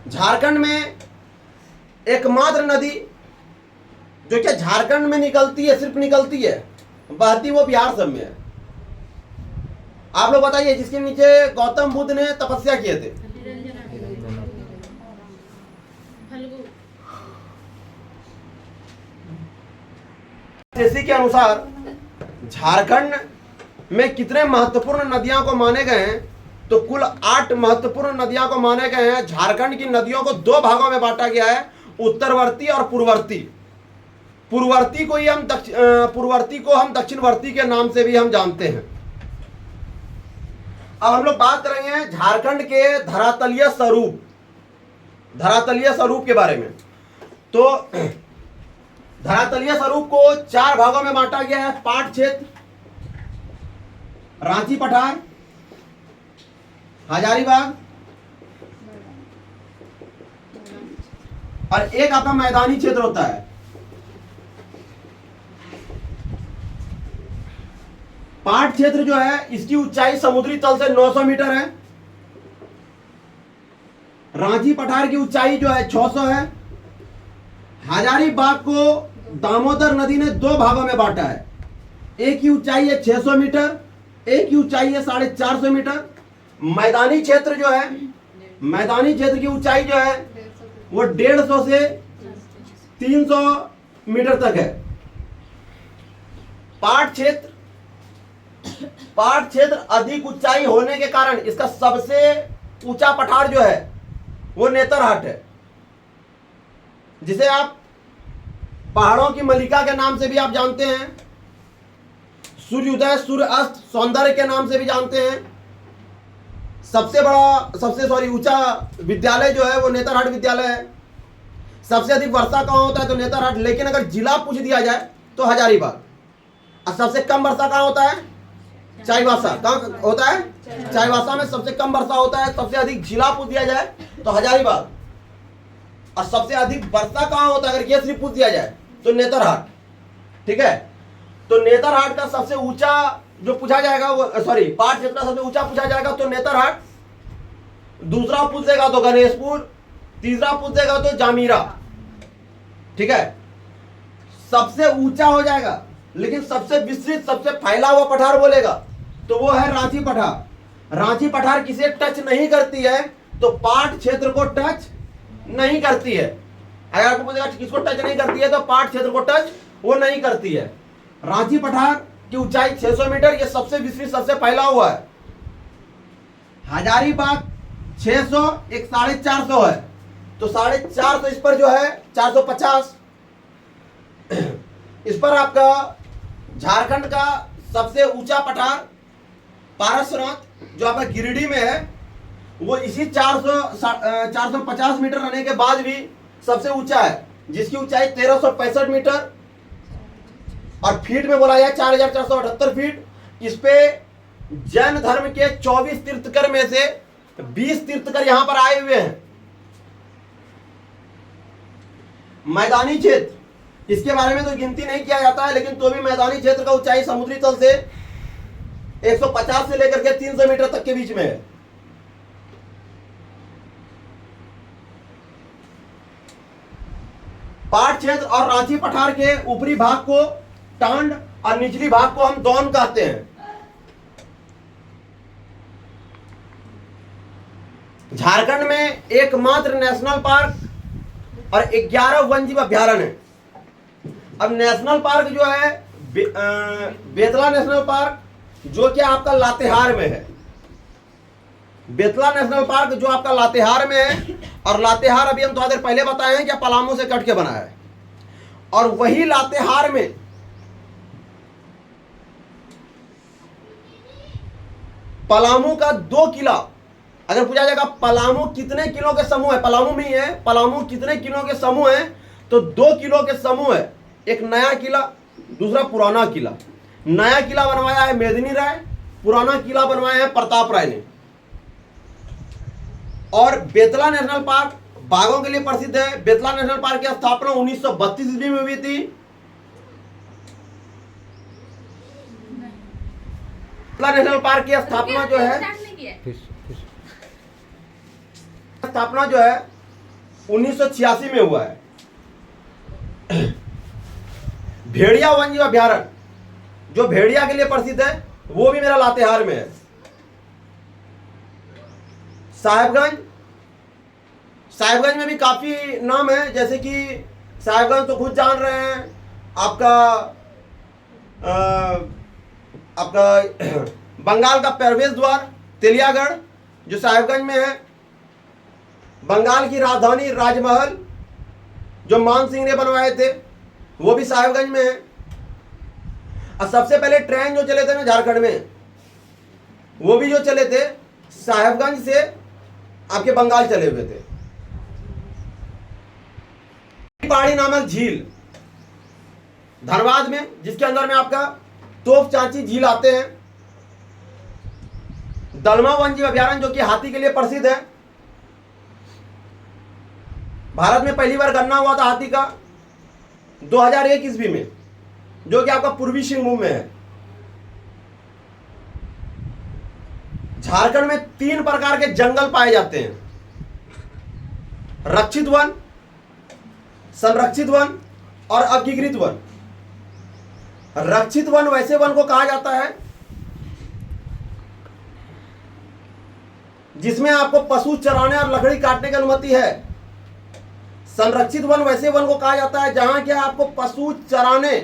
झारखंड में एकमात्र नदी जो क्या झारखंड में निकलती है, सिर्फ निकलती है, बहती वो बिहार सब में है। आप लोग बताइए जिसके नीचे गौतम बुद्ध ने तपस्या किए थे। जैसे के अनुसार झारखंड में कितने महत्वपूर्ण नदियां को माने गए हैं, तो कुल 8 महत्वपूर्ण नदियां को माने गए हैं। झारखंड की नदियों को 2 भागों में बांटा गया है, उत्तरवर्ती और पूर्ववर्ती। पूर्ववर्ती को हम दक्षिणवर्ती के नाम से भी हम जानते हैं। अब हम लोग बात करेंगे झारखंड के धरातलीय स्वरूप के बारे में। तो धरातलीय स्वरूप को 4 भागों में बांटा गया है। पाट क्षेत्र, रांची पठार, हजारीबाग और एक आपका मैदानी क्षेत्र होता है। पाट क्षेत्र जो है इसकी ऊंचाई समुद्री तल से 900 मीटर है। रांची पठार की ऊंचाई जो है 600 है। हजारीबाग को दामोदर नदी ने 2 भागों में बांटा है। एक की ऊंचाई है 600 मीटर, एक की ऊंचाई है 450 मीटर। मैदानी क्षेत्र जो है, मैदानी क्षेत्र की ऊंचाई जो है वो 150 से 300 मीटर तक है। पाट क्षेत्र अधिक ऊंचाई होने के कारण इसका सबसे ऊंचा पठार जो है वो नेतरहाट है, जिसे आप पहाड़ों की मलिका के नाम से भी आप जानते हैं, सूर्योदय सूर्य अस्त सौंदर्य के नाम से भी जानते हैं। सबसे ऊंचा विद्यालय जो है वो नेतरहाट विद्यालय है। सबसे अधिक वर्षा कहाँ होता है तो नेतरहाट, लेकिन अगर जिला पूछ दिया जाए तो हजारीबाग। और सबसे कम वर्षा कहाँ होता है? चाईबासा। कहाँ होता है? चाईबासा में सबसे कम वर्षा होता है। सबसे अधिक जिला पूछ दिया जाए तो हजारीबाग। और सबसे अधिक वर्षा कहाँ होता है अगर ये सिर्फ पूछ दिया जाए तो नेतरहाट। ठीक है, तो नेतरहाट का सबसे ऊंचा जो पूछा जाएगा वो पाट क्षेत्र का सबसे ऊंचा पूछा जाएगा तो नेतरहाट। दूसरा पूछ देगा तो गणेशपुर, तीसरा पूछ देगा तो जामीरा। ठीक है, सबसे ऊंचा हो जाएगा लेकिन सबसे विस्तृत सबसे फैला हुआ पठार बोलेगा तो वो है रांची पठार। रांची पठार किसे टच नहीं करती है तो पाट क्षेत्र को टच नहीं करती है। अगर आपको पूछेगा किसको टच नहीं करती है तो पाट क्षेत्र को टच वो नहीं करती है। रांची पठार की ऊंचाई 600 मीटर, ये सबसे विस्तृत सबसे फैला हुआ है। हजारीबाग 600, एक 450 है, तो 450 इस पर जो है 450। इस पर आपका झारखंड का सबसे ऊंचा पठार पारसनाथ जो आपका गिरिडीह में है, वो इसी 450 मीटर रहने के बाद भी सबसे ऊंचा है, जिसकी ऊंचाई 1365 मीटर और फीट में बोला जाए 4478 फीट। इस पे जैन धर्म के 24 तीर्थकर में से 20 तीर्थकर यहां पर आए हुए हैं। मैदानी क्षेत्र, इसके बारे में तो गिनती नहीं किया जाता है, लेकिन तो भी मैदानी क्षेत्र का ऊंचाई समुद्री तल से 150 से लेकर के 300 मीटर तक के बीच में है। पाट क्षेत्र और रांची पठार के ऊपरी भाग को टांड और निचली भाग को हम दौन कहते हैं। झारखंड में एकमात्र नेशनल पार्क और 11 वन्यजीव अभ्यारण्य है। अब नेशनल पार्क जो है बेतला नेशनल पार्क जो कि आपका लातेहार में है। बेतला नेशनल पार्क जो आपका लातेहार में है, और लातेहार अभी हम थोड़ा देर पहले बताए हैं कि पलामू से कट के बना है। और वही लातेहार में पलामू का 2 किला, अगर पूछा जाएगा पलामू कितने किलो के समूह है, पलामू में ही है, पलामू कितने किलो के समूह है तो 2 किलो के समूह है। एक नया किला, दूसरा पुराना किला। नया किला बनवाया है मेदिनी राय, पुराना किला बनवाया है प्रताप राय ने। और बेतला नेशनल पार्क बाघों के लिए प्रसिद्ध है। बेतला नेशनल पार्क की स्थापना 1932 ईस्वी में हुई थी। बेतला नेशनल पार्क की स्थापना जो है 1986 में हुआ है। भेड़िया वन्य अभ्यारण्य जो भेड़िया के लिए प्रसिद्ध है वो भी मेरा लातेहार में है। साहेबगंज, साहेबगंज में भी काफी नाम है, जैसे कि साहेबगंज तो खुद जान रहे हैं, आपका बंगाल का प्रवेश द्वार तेलियागढ़ जो साहेबगंज में है, बंगाल की राजधानी राजमहल जो मान सिंह ने बनवाए थे वो भी साहेबगंज में है। और सबसे पहले ट्रेन जो चले थे ना झारखंड में, वो भी जो चले थे साहेबगंज से आपके बंगाल चले हुए थे। पहाड़ी नामक झील धनबाद में, जिसके अंदर में आपका तोप चांची झील आते हैं। दलमा वन्य अभ्यारण्य जो कि हाथी के लिए प्रसिद्ध है। भारत में पहली बार गणना हुआ था हाथी का 2001 ईस्वी में, जो कि आपका पूर्वी सिंहभूम में है। झारखंड में 3 प्रकार के जंगल पाए जाते हैं, रक्षित वन, संरक्षित वन और अभिकृत वन। रक्षित वन वैसे वन को कहा जाता है जिसमें आपको पशु चराने और लकड़ी काटने की अनुमति है। संरक्षित वन वैसे वन को कहा जाता है जहां क्या आपको पशु चराने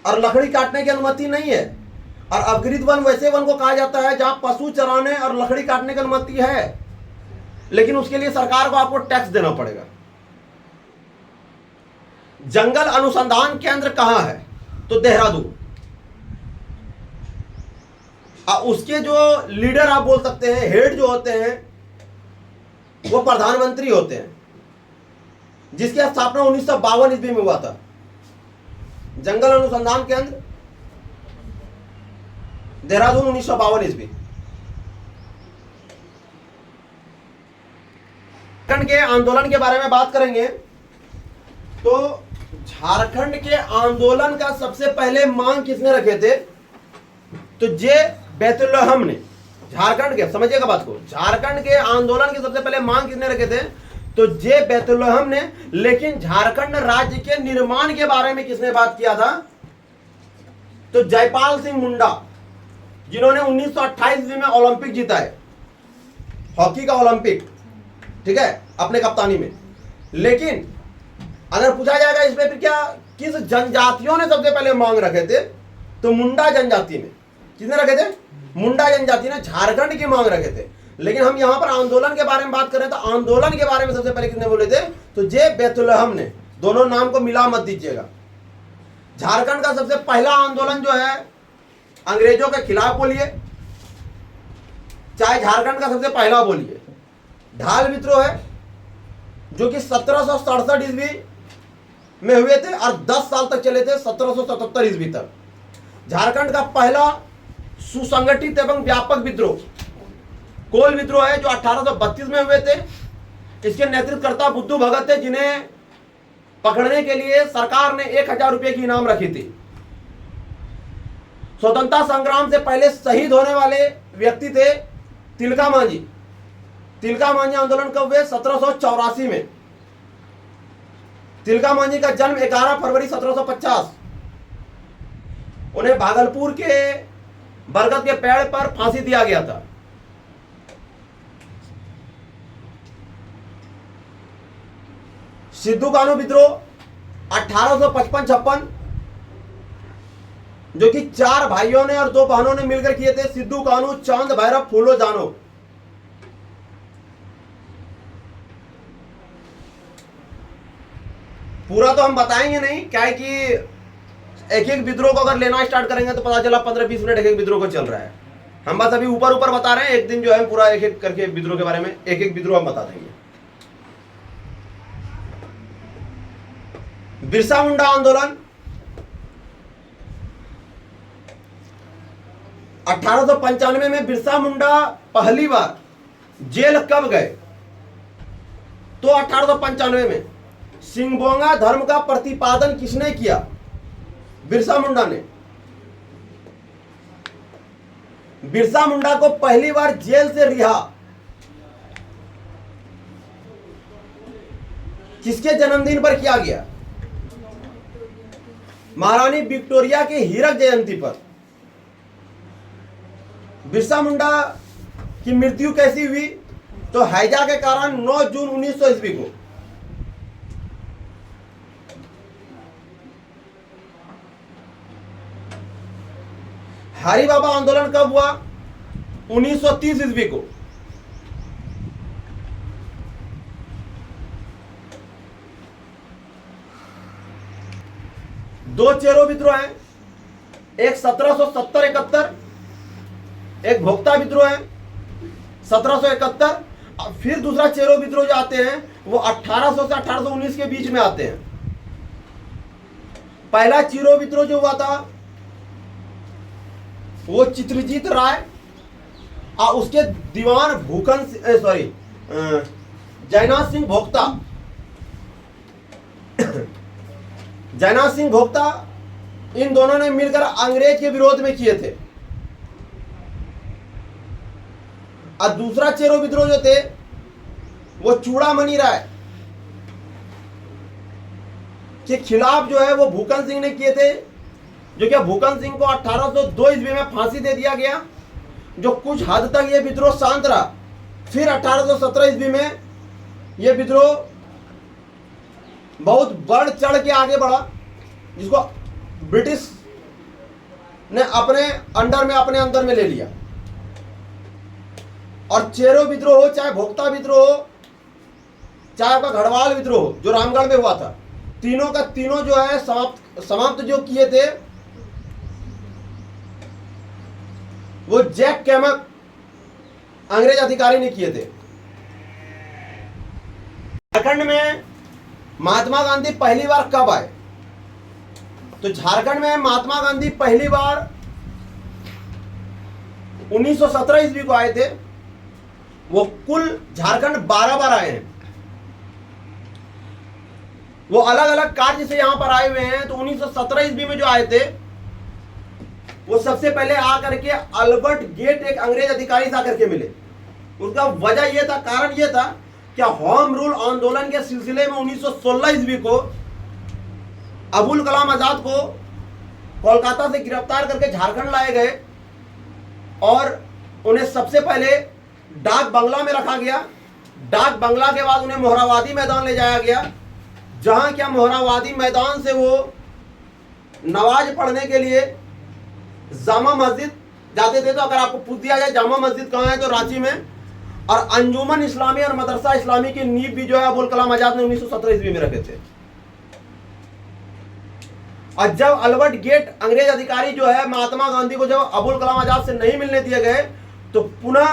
और लकड़ी काटने की अनुमति नहीं है। और अभिकृत वन वैसे वन को कहा जाता है जहां पशु चराने और लकड़ी काटने की अनुमति है, लेकिन उसके लिए सरकार को आपको टैक्स देना पड़ेगा। जंगल अनुसंधान केंद्र कहां है? तो देहरादून। उसके जो लीडर आप बोल सकते हैं, हेड जो होते हैं, वो प्रधानमंत्री होते हैं, जिसकी स्थापना 1952 ईस्वी में हुआ था। जंगल अनुसंधान केंद्र देहरादून 1952 ईस्वी। झारखंड के आंदोलन के बारे में बात करेंगे तो झारखंड के आंदोलन का सबसे पहले मांग किसने रखे थे? तो जे बैतुलहम ने। झारखंड के, समझिएगा बात को, झारखंड के आंदोलन की सबसे पहले मांग किसने रखे थे? तो जे बैतुलहम ने। लेकिन झारखंड राज्य के निर्माण के बारे में किसने बात किया था? तो जयपाल सिंह मुंडा, जिन्होंने 1928 ईस्वी में ओलंपिक जीता है, हॉकी का ओलंपिक, ठीक है, अपने कप्तानी में। लेकिन अगर पूछा जाएगा इस पे फिर क्या किस जनजातियों ने सबसे पहले मांग रखे थे? तो मुंडा जनजाति ने। किसने रखे थे? मुंडा जनजाति ने झारखंड की मांग रखे थे। लेकिन हम यहां पर आंदोलन के बारे में बात करें तो आंदोलन के बारे में सबसे पहले किसने बोले थे? तो जे बैतुलहम ने। दोनों नाम को मिला मत दीजिएगा। झारखंड का सबसे पहला आंदोलन जो है अंग्रेजों के खिलाफ बोलिए, चाहे झारखंड का सबसे पहला बोलिए, ढाल विद्रोह है, जो कि 1767 ईस्वी में हुए थे और 10 साल तक चले थे, 1777 ईस्वी तक। झारखंड का पहला सुसंगठित एवं व्यापक विद्रोह कोल विद्रोह है, जो 1832 में हुए थे। इसके नेतृत्वकर्ता बुद्धू भगत थे, जिन्हें पकड़ने के लिए सरकार ने 1000 रुपये की इनाम रखी थी। स्वतंत्रता संग्राम से पहले शहीद होने वाले व्यक्ति थे तिलका मांझी। तिलका मांझी आंदोलन कब हुए? 1784 में। तिलका मांझी का जन्म 11 फरवरी 1750। उन्हें भागलपुर के बरगद के पेड़ पर फांसी दिया गया था। सिद्धू कान्हू विद्रोह 1855-56, जो कि 4 भाइयों ने और 2 बहनों ने मिलकर किए थे। सिद्धू कान्हू, चांद भैरव, फूलो जानो। पूरा तो हम बताएंगे नहीं, क्या है कि एक एक विद्रोह को अगर लेना स्टार्ट करेंगे तो पता चला 15-20 मिनट एक एक विद्रोह को चल रहा है। हम बस अभी ऊपर ऊपर बता रहे हैं। एक दिन जो है पूरा एक एक करके विद्रोह के बारे में एक एक विद्रोह हम बता देंगे। बिरसा मुंडा आंदोलन 1895 में बिरसा मुंडा पहली बार जेल कब गए? तो 1895 में। सिंगबोंगा धर्म का प्रतिपादन किसने किया? बिरसा मुंडा ने। बिरसा मुंडा को पहली बार जेल से रिहा किसके जन्मदिन पर किया गया? महारानी विक्टोरिया की हीरक जयंती पर बिरसा मुंडा की मृत्यु कैसी हुई? तो हैजा के कारण 9 जून 1900 ईस्वी को। हरि बाबा आंदोलन कब हुआ? 1930 ईस्वी को। दो चेरो विद्रोह हैं, एक 1770-71, एक भोक्ता विद्रोह है 1771, फिर दूसरा चेरो विद्रोह जो आते हैं वो 1800 से 1819 के बीच में आते हैं। पहला चेरो विद्रोह जो हुआ था वो चित्रजीत राय और उसके दीवान जयनाथ सिंह भोक्ता जयनाथ सिंह भोक्ता, इन दोनों ने मिलकर अंग्रेज के विरोध में किए थे। और दूसरा चेरो विद्रोह जो थे वो चूड़ामणि राय के खिलाफ जो है वो भूकन सिंह ने किए थे, जो कि भूकन सिंह को 1802 ईस्वी में फांसी दे दिया गया, जो कुछ हद तक ये विद्रोह शांत रहा। फिर 1817 ईस्वी में ये विद्रोह बहुत बढ़ चढ़ के आगे बढ़ा, जिसको ब्रिटिश ने अपने अंदर में ले लिया। और चेरो विद्रोह हो, चाहे भोक्ता विद्रोह हो, चाहे आपका गढ़वाल विद्रोह हो जो रामगढ़ में हुआ था, तीनों का तीनों जो है समाप्त जो किए थे वो जैक कैमक अंग्रेज अधिकारी ने किए थे। झारखंड में महात्मा गांधी पहली बार कब आए? तो झारखंड में महात्मा गांधी पहली बार 1917 ईस्वी को आए थे। वो कुल झारखंड 12 बार आए हैं। वो अलग अलग कार्य से यहां पर आए हुए हैं। तो 1917 ईस्वी में जो आए थे वो सबसे पहले आकर के अल्बर्ट गेट एक अंग्रेज अधिकारी से आकर के मिले। उसका वजह यह था, कारण यह था कि होम रूल आंदोलन के सिलसिले में 1916 ईस्वी को अबुल कलाम आजाद को कोलकाता से गिरफ्तार करके झारखंड लाए गए और उन्हें सबसे पहले डाक बंगला में रखा गया। डाक बंगला के बाद उन्हें मोहराबादी मैदान ले जाया गया, जहां क्या मोहराबादी मैदान से वो नमाज पढ़ने के लिए जामा मस्जिद जाते थे। तो अगर आपको पूछ दिया जाए जामा मस्जिद कहाँ है तो रांची में। और अंजुमन इस्लामी और मदरसा इस्लामी की नींव भी जो है अबुल कलाम आजाद ने 1917 ईस्वी में रखे थे। और जब अल्बर्ट गेट अंग्रेज अधिकारी जो है महात्मा गांधी को जब अबुल कलाम आजाद से नहीं मिलने दिए गए तो पुनः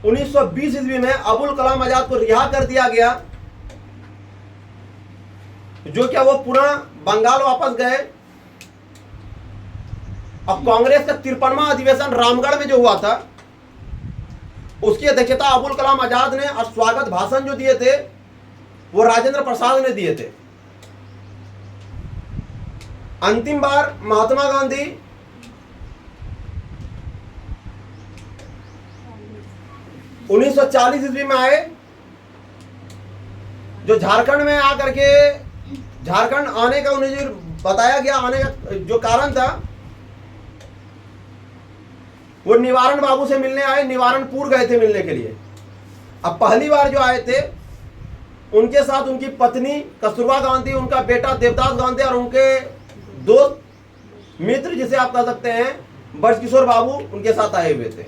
1920 ईस्वी में अबुल कलाम आजाद को रिहा कर दिया गया, जो क्या वो पुनः बंगाल वापस गए। अब कांग्रेस का 53वां अधिवेशन रामगढ़ में जो हुआ था उसकी अध्यक्षता अबुल कलाम आजाद ने और स्वागत भाषण जो दिए थे वो राजेंद्र प्रसाद ने दिए थे। अंतिम बार महात्मा गांधी 1940 ईस्वी में आए, जो झारखंड में आकर के झारखंड आने का उन्हें जो बताया गया आने का जो कारण था वो निवारण बाबू से मिलने आए, निवारणपुर गए थे मिलने के लिए। अब पहली बार जो आए थे उनके साथ उनकी पत्नी कस्तूरबा गांधी, उनका बेटा देवदास गांधी और उनके दोस्त मित्र जिसे आप कह सकते हैं ब्रजकिशोर बाबू उनके साथ आए हुए थे।